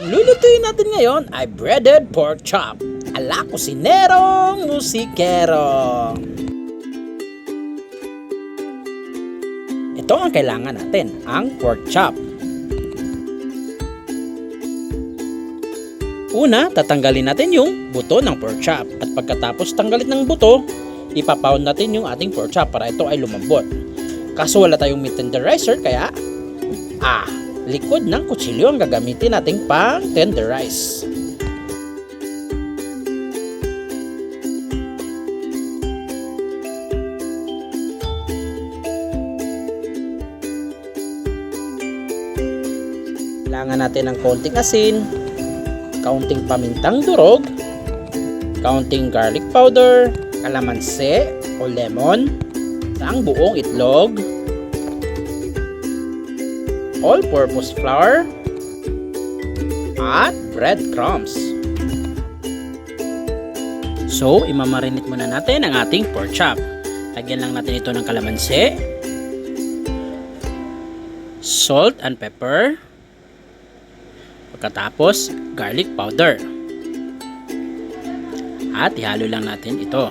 lulutuin natin ngayon ay breaded pork chop. Ala kusinerong musikero. Ito ang kailangan natin, ang pork chop. Una, tatanggalin natin yung buto ng pork chop. At pagkatapos tanggalin ng buto, ipapound natin yung ating pork chop para ito ay lumambot. Kaso wala tayong meat tenderizer kaya likod ng kutsilyo ang gagamitin nating pang tenderize. Kailangan natin ng konting asin, kaunting pamintang durog, kaunting garlic powder, kalamansi o lemon, ang buong itlog, all-purpose flour, at breadcrumbs. So, imamarinate muna natin ang ating pork chop. Lagyan lang natin ito ng kalamansi, salt and pepper, pagkatapos garlic powder. At ihalo lang natin ito.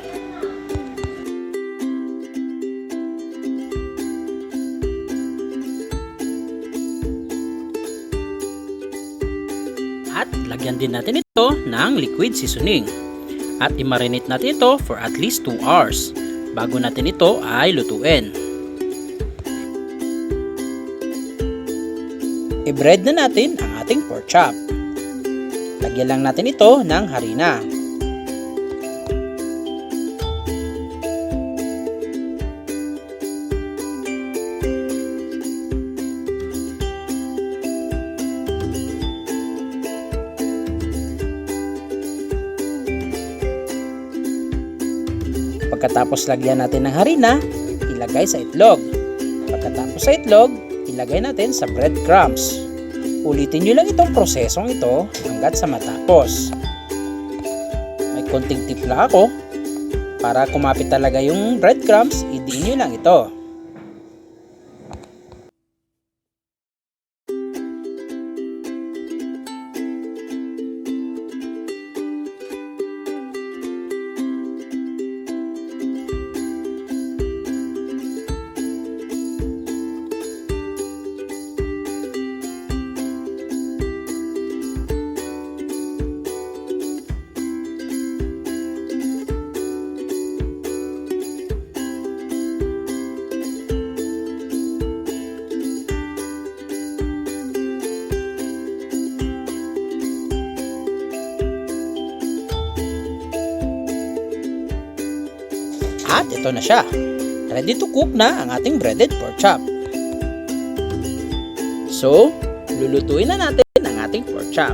At lagyan din natin ito ng liquid seasoning. At i-marinate natin ito for at least 2 hours bago natin ito ay lutuin. I-bread na natin ang ating pork chop. Lagyan lang natin ito ng harina. Pagkatapos lagyan natin ng harina, ilagay sa itlog. Pagkatapos sa itlog, ilagay natin sa breadcrumbs. Ulitin nyo lang itong prosesong ito hanggat sa matapos. May konting tip lang ako. Para kumapit talaga yung breadcrumbs, idiin nyo lang ito. At ito na siya. Ready to cook na ang ating breaded pork chop. So, lulutuin na natin ang ating pork chop.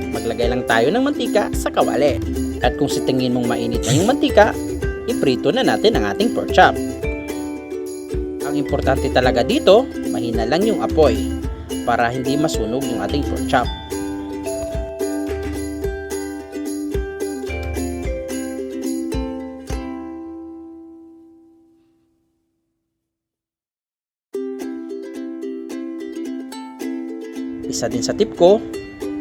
Maglagay lang tayo ng mantika sa kawali. At kung sa tingin mong mainit na yung mantika, iprito na natin ang ating pork chop. Ang importante talaga dito, mahina lang yung apoy para hindi masunog yung ating pork chop. Isa din sa tip ko,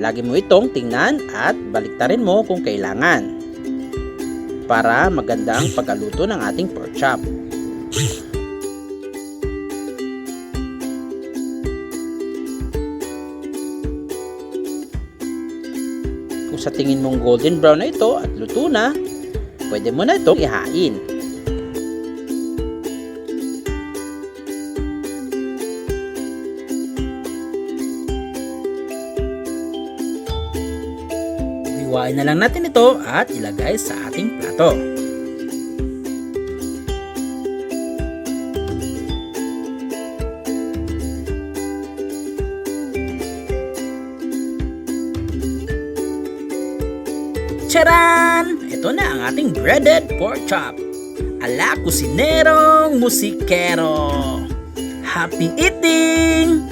lagi mo itong tingnan at baliktarin mo kung kailangan para maganda ang pagkaluto ng ating pork chop. Kung sa tingin mong golden brown na ito at luto na, pwede mo na itong ihain. Hiwain na lang natin ito at ilagay sa ating plato. Charan! Ito na ang ating breaded pork chop. Ala kusinerong musikero. Happy eating!